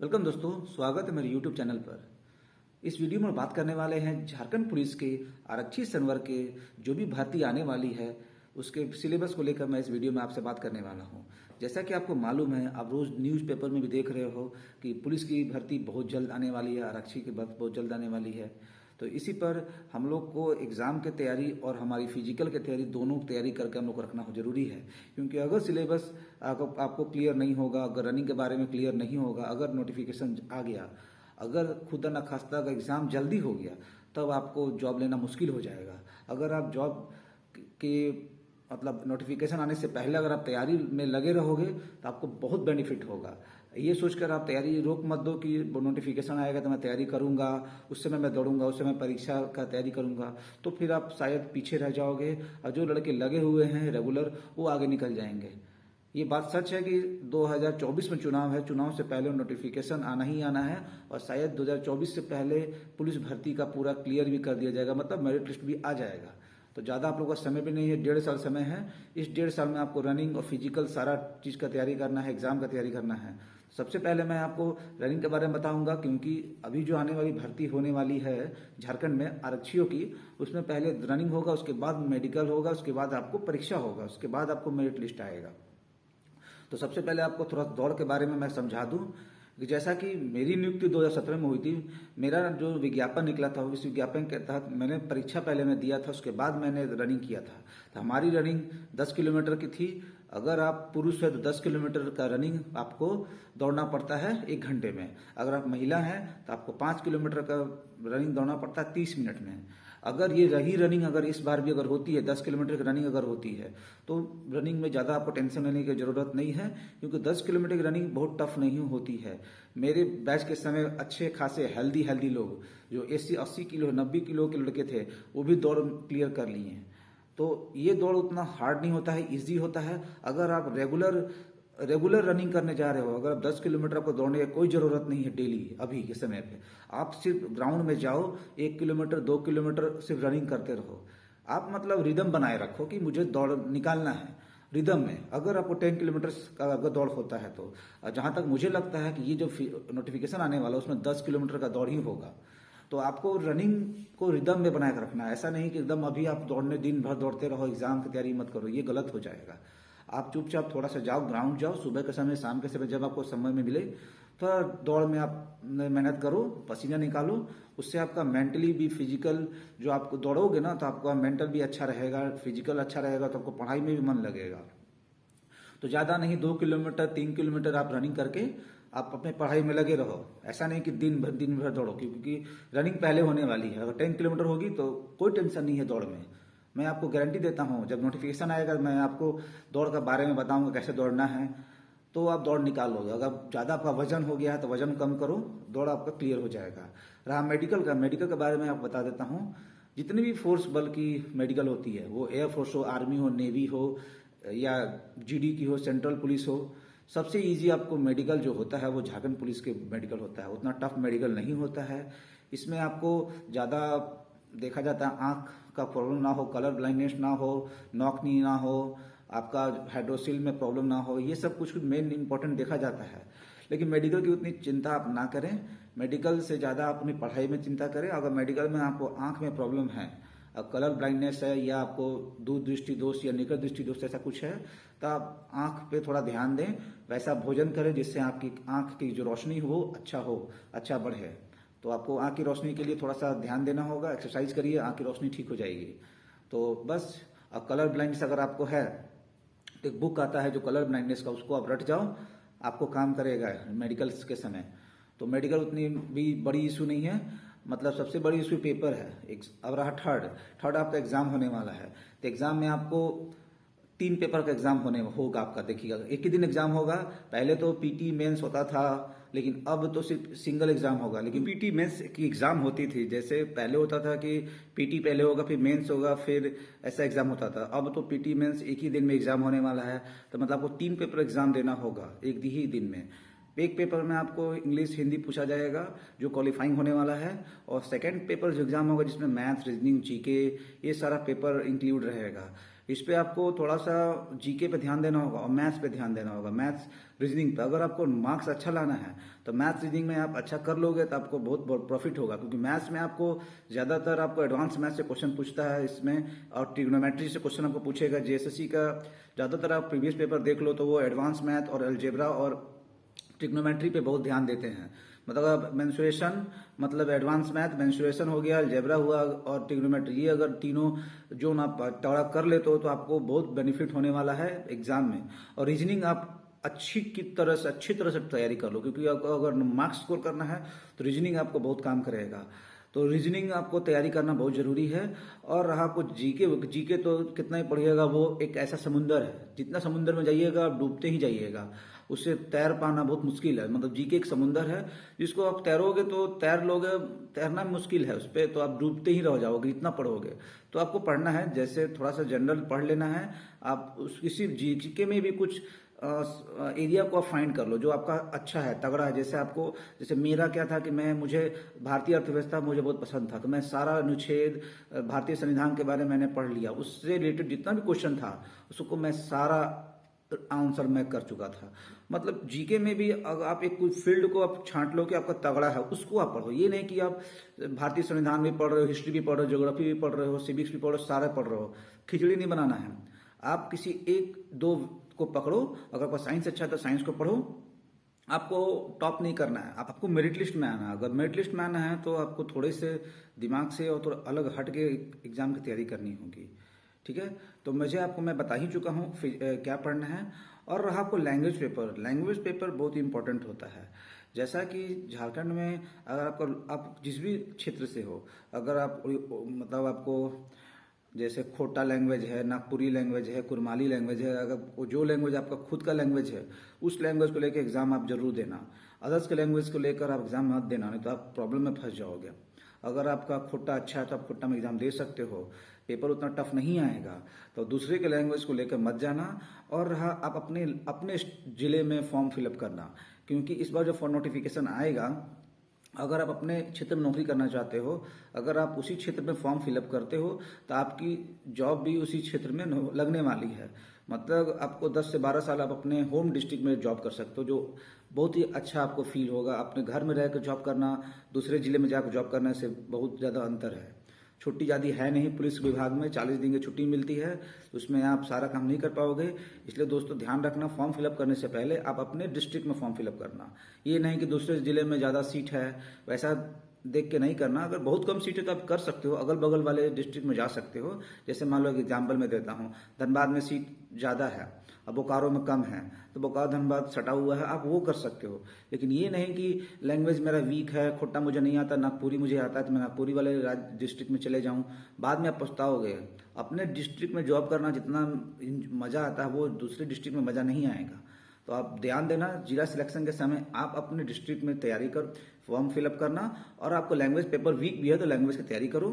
Welcome दोस्तों, स्वागत है मेरे यूट्यूब चैनल पर। इस वीडियो में बात करने वाले हैं झारखंड पुलिस के आरक्षी संवर्ग के जो भी भर्ती आने वाली है उसके सिलेबस को लेकर मैं इस वीडियो में आपसे बात करने वाला हूं। जैसा कि आपको मालूम है, आप रोज न्यूज़पेपर में भी देख रहे हो कि पुलिस की भर्ती बहुत जल्द आने वाली है, आरक्षी की भर्ती बहुत जल्द आने वाली है। तो इसी पर हम लोग को एग्ज़ाम की तैयारी और हमारी फिजिकल की तैयारी दोनों तैयारी करके हम लोग को रखना जरूरी है। क्योंकि अगर सिलेबस आपको क्लियर नहीं होगा, अगर रनिंग के बारे में क्लियर नहीं होगा, अगर नोटिफिकेशन आ गया, अगर खुदा न खास्ता का एग्ज़ाम जल्दी हो गया, तब आपको जॉब लेना मुश्किल हो जाएगा। अगर आप जॉब के मतलब नोटिफिकेशन आने से पहले अगर आप तैयारी में लगे रहोगे तो आपको बहुत बेनिफिट होगा। ये सोचकर आप तैयारी रोक मत दो कि नोटिफिकेशन आएगा तो मैं तैयारी करूंगा, उस समय मैं दौड़ूंगा, उस समय परीक्षा का तैयारी करूंगा, तो फिर आप शायद पीछे रह जाओगे और जो लड़के लगे हुए हैं रेगुलर वो आगे निकल जाएंगे। ये बात सच है कि 2024 में चुनाव है, चुनाव से पहले नोटिफिकेशन आना ही आना है और शायद 2024 से पहले पुलिस भर्ती का पूरा क्लियर भी कर दिया जाएगा, मतलब मेरिट लिस्ट भी आ जाएगा। तो ज़्यादा आप लोगों का समय भी नहीं है, 1.5 साल समय है। इस 1.5 साल में आपको रनिंग और फिजिकल सारा चीज़ का तैयारी करना है, एग्जाम का तैयारी करना है। सबसे पहले मैं आपको रनिंग के बारे में बताऊंगा, क्योंकि अभी जो आने वाली भर्ती होने वाली है झारखंड में आरक्षियों की, उसमें पहले रनिंग होगा, उसके बाद मेडिकल होगा, उसके बाद आपको परीक्षा होगा, उसके बाद आपको मेरिट लिस्ट आएगा। तो सबसे पहले आपको थोड़ा दौड़ के बारे में मैं समझा दूं कि जैसा कि मेरी नियुक्ति 2017 में हुई थी, मेरा जो विज्ञापन निकला था उस विज्ञापन के तहत मैंने परीक्षा पहले में दिया था, उसके बाद मैंने रनिंग किया था। तो हमारी रनिंग 10 किलोमीटर की थी। अगर आप पुरुष है तो 10 किलोमीटर का रनिंग आपको दौड़ना पड़ता है 1 घंटे में। अगर आप महिला हैं तो आपको 5 किलोमीटर का रनिंग दौड़ना पड़ता है 30 मिनट में। अगर ये रही रनिंग अगर इस बार भी अगर होती है, 10 किलोमीटर की रनिंग अगर होती है, तो रनिंग में ज़्यादा आपको टेंशन लेने की ज़रूरत नहीं है, क्योंकि 10 किलोमीटर की रनिंग बहुत टफ नहीं होती है। मेरे बैच के समय अच्छे खासे हेल्दी लोग जो 80 किलो 90 किलो के लड़के थे वो भी दौड़ क्लियर कर लिए हैं। तो ये दौड़ उतना हार्ड नहीं होता है, ईजी होता है। अगर आप रेगुलर रनिंग करने जा रहे हो, अगर आप 10 किलोमीटर आपको दौड़ने की कोई जरूरत नहीं है डेली अभी के समय पे, आप सिर्फ ग्राउंड में जाओ, 1 किलोमीटर 2 किलोमीटर सिर्फ रनिंग करते रहो। आप मतलब रिदम बनाए रखो कि मुझे दौड़ निकालना है रिदम में। अगर आपको 10 किलोमीटर का अगर दौड़ होता है तो जहां तक मुझे लगता है कि ये जो नोटिफिकेशन आने वाला है उसमें 10 किलोमीटर का दौड़ ही होगा। तो आपको रनिंग को रिदम में बनाए रखना है। ऐसा नहीं कि एकदम अभी आप दौड़ने दिन भर दौड़ते रहो, एग्जाम की तैयारी मत करो, ये गलत हो जाएगा। आप चुपचाप थोड़ा सा जाओ, ग्राउंड जाओ, सुबह के समय शाम के समय जब आपको समय में मिले थोड़ा दौड़ में आप मेहनत करो, पसीना निकालो। उससे आपका मेंटली भी फिजिकल, जो आपको दौड़ोगे ना तो आपका मेंटल भी अच्छा रहेगा, फिजिकल अच्छा रहेगा, तो आपको पढ़ाई में भी मन लगेगा। तो ज़्यादा नहीं, 2 किलोमीटर 3 किलोमीटर आप रनिंग करके आप अपने पढ़ाई में लगे रहो। ऐसा नहीं कि दिन भर दौड़ो, क्योंकि रनिंग पहले होने वाली है। अगर 10 किलोमीटर होगी तो कोई टेंशन नहीं है दौड़ में। मैं आपको गारंटी देता हूँ, जब नोटिफिकेशन आएगा मैं आपको दौड़ के बारे में बताऊंगा कैसे दौड़ना है, तो आप दौड़ निकाल लोगे। अगर ज़्यादा आपका वजन हो गया है तो वजन कम करो, दौड़ आपका क्लियर हो जाएगा। रहा मेडिकल के बारे में आपको बता देता हूँ। जितनी भी फोर्स बल की मेडिकल होती है, वो एयरफोर्स हो, आर्मी हो, नेवी हो, या जीडी की हो, सेंट्रल पुलिस हो, सबसे इजी आपको मेडिकल जो होता है वो झारखंड पुलिस के मेडिकल होता है। उतना टफ मेडिकल नहीं होता है। इसमें आपको ज़्यादा देखा जाता है आंख का प्रॉब्लम ना हो, कलर ब्लाइंडनेस ना हो, नॉकनी ना हो, आपका हाइड्रोसिल में प्रॉब्लम ना हो, ये सब कुछ मेन इंपॉर्टेंट देखा जाता है। लेकिन मेडिकल की उतनी चिंता आप ना करें, मेडिकल से ज़्यादा आप अपनी पढ़ाई में चिंता करें। अगर मेडिकल में आपको आंख में प्रॉब्लम है, कलर ब्लाइंडनेस है, या आपको दूर दृष्टि दोष या निकट दृष्टि दोष ऐसा कुछ है, तो आप आंख पे थोड़ा ध्यान दें, वैसा भोजन करें जिससे आपकी आंख की जो रोशनी हो अच्छा बढ़े। तो आपको आंख की रोशनी के लिए थोड़ा सा ध्यान देना होगा, एक्सरसाइज करिए, आंख की रोशनी ठीक हो जाएगी। तो बस, अब कलर ब्लाइंडनेस अगर आपको है तो एक बुक आता है जो कलर ब्लाइंडनेस का, उसको आप रट जाओ, आपको काम करेगा मेडिकल के समय। तो मेडिकल उतनी भी बड़ी इशू नहीं है, मतलब सबसे बड़ी इशू पेपर है। अब रहा थर्ड आपका एग्जाम होने वाला है। तो एग्जाम में आपको 3 पेपर का एग्जाम होगा आपका। देखिएगा, एक ही दिन एग्जाम होगा। पहले तो पीटी मेंस होता था, लेकिन अब तो सिर्फ सिंगल एग्जाम होगा। लेकिन पीटी मेंस की एग्जाम होती थी, जैसे पहले होता था कि पीटी पहले होगा, फिर मेंस होगा, फिर ऐसा एग्जाम होता था। अब तो पीटी मेंस एक ही दिन में एग्जाम होने वाला है। तो मतलब आपको 3 पेपर एग्जाम देना होगा एक ही दिन में। एक पेपर में आपको इंग्लिश हिंदी पूछा जाएगा जो क्वालिफाइंग होने वाला है, और सेकंड पेपर जो एग्जाम होगा जिसमें मैथ, रीजनिंग, जीके, ये सारा पेपर इंक्लूड रहेगा। इस पे आपको थोड़ा सा जीके पे ध्यान देना होगा और मैथ्स पे ध्यान देना होगा। मैथ्स रीजनिंग पे अगर आपको मार्क्स अच्छा लाना है तो मैथ्स रीजनिंग में आप अच्छा कर लोगे तो आपको बहुत प्रॉफिट होगा, क्योंकि मैथ्स में आपको ज़्यादातर आपको एडवांस मैथ्स से क्वेश्चन पूछता है इसमें, और ट्रिग्नोमेट्री से क्वेश्चन आपको पूछेगा। जेएसएससी का ज़्यादातर आप प्रीवियस पेपर देख लो तो वो एडवांस मैथ और अलजेब्रा और ट्रिग्नोमेट्री पे बहुत ध्यान देते हैं। मतलब मेंसुरेशन, मतलब एडवांस मैथ, मेंसुरेशन हो गया, अलजेब्रा हुआ और ट्रिग्नोमेट्री, ये अगर तीनों जो आप तगड़ा कर लेते हो तो आपको बहुत बेनिफिट होने वाला है एग्जाम में। और रीजनिंग आप अच्छी तरह से तैयारी कर लो, क्योंकि अगर मार्क्स स्कोर करना है तो रीजनिंग आपको बहुत काम करेगा। तो रीजनिंग आपको तैयारी करना बहुत जरूरी है। और रहा कुछ जीके तो कितना ही पढ़िएगा, वो एक ऐसा समुंदर है, जितना समुंदर में जाइएगा आप डूबते ही जाइएगा, उससे तैर पाना बहुत मुश्किल है। मतलब जीके एक समुंदर है जिसको आप तैरोगे तो तैर लोगे, तैरना मुश्किल है उस पर, तो आप डूबते ही रह जाओगे इतना पढ़ोगे। तो आपको पढ़ना है, जैसे थोड़ा सा जनरल पढ़ लेना है। आप किसी जीके में भी कुछ एरिया को आप फाइंड कर लो जो आपका अच्छा है, तगड़ा है। जैसे मेरा क्या था कि मुझे भारतीय अर्थव्यवस्था मुझे बहुत पसंद था, तो मैं सारा अनुच्छेद भारतीय संविधान के बारे में मैंने पढ़ लिया, उससे रिलेटेड जितना भी क्वेश्चन था उसको मैं सारा आंसर मैं कर चुका था। मतलब जीके में भी अगर आप एक कोई फील्ड को आप छांट लो कि आपका तगड़ा है, उसको आप पढ़ो। ये नहीं कि आप भारतीय संविधान भी पढ़ रहे हो, हिस्ट्री भी पढ़ रहे हो, ज्योग्राफी भी पढ़ रहे हो, सिविक्स भी पढ़ रहे हो, सारा पढ़ रहे हो। खिचड़ी नहीं बनाना है, आप किसी एक दो को पकड़ो। अगर आपका साइंस अच्छा है तो साइंस को पढ़ो, आपको टॉप नहीं करना है, आपको मेरिट लिस्ट में आना है। अगर मेरिट लिस्ट में आना है तो आपको थोड़े से दिमाग से और थोड़ा अलग हट के एग्जाम की तैयारी करनी होगी, ठीक है। तो मैं बता ही चुका हूँ क्या पढ़ना है। और रहा आपको लैंग्वेज पेपर बहुत इंपॉर्टेंट होता है। जैसा कि झारखंड में अगर आप जिस भी क्षेत्र से हो, अगर आप मतलब आपको जैसे खोटा लैंग्वेज है, नागपुरी लैंग्वेज है, कुरमाली लैंग्वेज है, अगर जो लैंग्वेज आपका खुद का लैंग्वेज है उस लैंग्वेज को लेकर एग्जाम आप जरूर देना। अदर्स के लैंग्वेज को लेकर आप एग्जाम मत देना, नहीं तो आप प्रॉब्लम में फंस जाओगे। अगर आपका खोटा अच्छा है तो आप खोटा में एग्जाम दे सकते हो, पेपर उतना टफ नहीं आएगा। तो दूसरे के लैंग्वेज को लेकर मत जाना। और रहा आप अपने जिले में फॉर्म फिलअप करना, क्योंकि इस बार जो नोटिफिकेशन आएगा, अगर आप अपने क्षेत्र में नौकरी करना चाहते हो, अगर आप उसी क्षेत्र में फॉर्म फिलअप करते हो तो आपकी जॉब भी उसी क्षेत्र में लगने वाली है। मतलब आपको 10 से 12 साल आप अपने होम डिस्ट्रिक्ट में जॉब कर सकते हो, जो बहुत ही अच्छा आपको फील होगा। अपने घर में रहकर जॉब करना, दूसरे जिले में जाकर जॉब करने से बहुत ज़्यादा अंतर है। छुट्टी ज़्यादा है नहीं, पुलिस विभाग में 40 दिन की छुट्टी मिलती है, उसमें आप सारा काम नहीं कर पाओगे। इसलिए दोस्तों ध्यान रखना, फॉर्म फिलअप करने से पहले आप अपने डिस्ट्रिक्ट में फॉर्म फिलअप करना। ये नहीं कि दूसरे जिले में ज़्यादा सीट है वैसा देख के नहीं करना। अगर बहुत कम सीट है तो आप कर सकते हो, अगल बगल वाले डिस्ट्रिक्ट में जा सकते हो। जैसे मान लो एग्जाम्पल मैं देता हूँ, धनबाद में सीट ज़्यादा है, अब बोकारो में कम है, तो बोकारो धनबाद सटा हुआ है, आप वो कर सकते हो। लेकिन ये नहीं कि लैंग्वेज मेरा वीक है, खोटा मुझे नहीं आता, नागपुरी मुझे आता है, तो मैं नागपुरी वाले डिस्ट्रिक्ट में चले जाऊं, बाद में आप पछताओगे। अपने डिस्ट्रिक्ट में जॉब करना जितना मजा आता है वो दूसरे डिस्ट्रिक्ट में मजा नहीं आएगा। तो आप ध्यान देना, जिला सिलेक्शन के समय आप अपने डिस्ट्रिक्ट में तैयारी कर फॉर्म फिलअप करना। और आपको लैंग्वेज पेपर वीक भी है तो लैंग्वेज की तैयारी करो।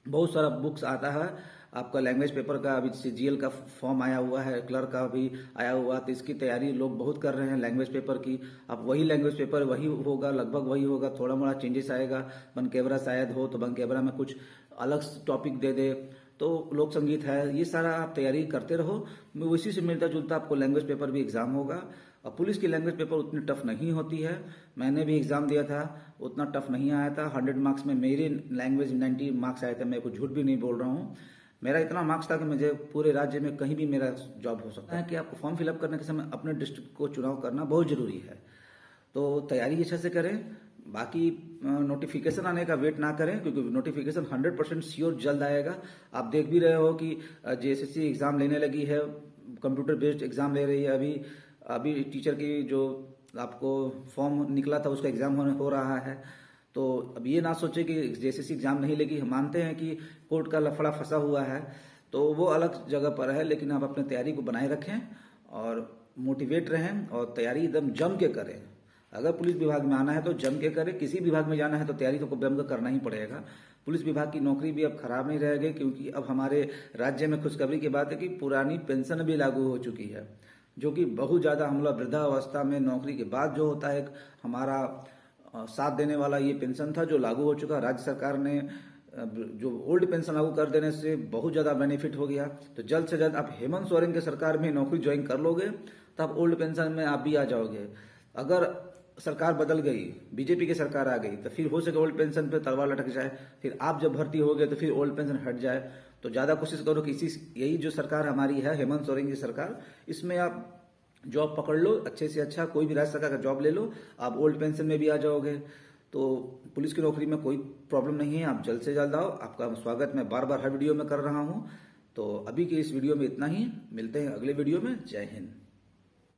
बहुत सारा बुक्स आता है आपका लैंग्वेज पेपर का, अभी सीजीएल का फॉर्म आया हुआ है, क्लर्क का भी आया हुआ है, तो इसकी तैयारी लोग बहुत कर रहे हैं लैंग्वेज पेपर की। अब वही लैंग्वेज पेपर वही होगा, लगभग वही होगा, थोड़ा मोड़ा चेंजेस आएगा। बनकेबरा शायद हो तो बनकेबरा में कुछ अलग टॉपिक दे दे, तो लोक संगीत है, ये सारा आप तैयारी करते रहो। उसी से मिलता जुलता आपको लैंग्वेज पेपर भी एग्जाम होगा। और पुलिस की लैंग्वेज पेपर उतनी टफ नहीं होती है, मैंने भी एग्जाम दिया था, उतना टफ नहीं आया था। 100 मार्क्स में मेरी लैंग्वेज 90 मार्क्स आए थे, मैं कुछ झूठ भी नहीं बोल रहा हूँ। मेरा इतना मार्क्स था कि मुझे पूरे राज्य में कहीं भी मेरा जॉब हो सकता है। कि आपको फॉर्म फिलअप करने के समय अपने डिस्ट्रिक्ट को चुनाव करना बहुत जरूरी है, तो तैयारी अच्छे से करें। बाकी नोटिफिकेशन आने का वेट ना करें, क्योंकि नोटिफिकेशन 100% श्योर जल्द आएगा। आप देख भी रहे हो कि जेएसएससी एग्जाम लेने लगी है, कंप्यूटर बेस्ड एग्जाम ले रही है। अभी टीचर की जो आपको फॉर्म निकला था उसका एग्जाम हो रहा है। तो अब ये ना सोचे कि जेएसएससी एग्जाम नहीं लेगी। हम मानते हैं कि कोर्ट का लफड़ा फंसा हुआ है तो वो अलग जगह पर है, लेकिन आप अपनी तैयारी को बनाए रखें और मोटिवेट रहें और तैयारी एकदम जम के करें। अगर पुलिस विभाग में आना है तो जम के करें, किसी विभाग में जाना है तो तैयारी तो जम कर करना ही पड़ेगा। पुलिस विभाग की नौकरी भी अब खराब नहीं रहेगी, क्योंकि अब हमारे राज्य में खुशखबरी की बात है कि पुरानी पेंशन भी लागू हो चुकी है, जो कि बहुत ज़्यादा हम लोग वृद्धावस्था में नौकरी के बाद जो होता है हमारा साथ देने वाला ये पेंशन था, जो लागू हो चुका। राज्य सरकार ने जो ओल्ड पेंशन लागू कर देने से बहुत ज़्यादा बेनिफिट हो गया। तो जल्द से जल्द आप हेमंत सोरेन के सरकार में नौकरी ज्वाइन कर लोगे तो आप ओल्ड पेंशन में आप भी आ जाओगे। अगर सरकार बदल गई, बीजेपी की सरकार आ गई, तो फिर हो सके ओल्ड पेंशन पे तलवार लटक जाए, फिर आप जब भर्ती हो गए तो फिर ओल्ड पेंशन हट जाए। तो ज़्यादा कोशिश करो कि यही जो सरकार हमारी है हेमंत सोरेन की सरकार, इसमें आप जॉब पकड़ लो, अच्छे से अच्छा कोई भी राज्य सरकार का जॉब ले लो, आप ओल्ड पेंशन में भी आ जाओगे। तो पुलिस की नौकरी में कोई प्रॉब्लम नहीं है, आप जल्द से जल्द आओ। आपका स्वागत मैं बार बार हर वीडियो में कर रहा हूँ। तो अभी के इस वीडियो में इतना ही, मिलते हैं अगले वीडियो में। जय हिंद।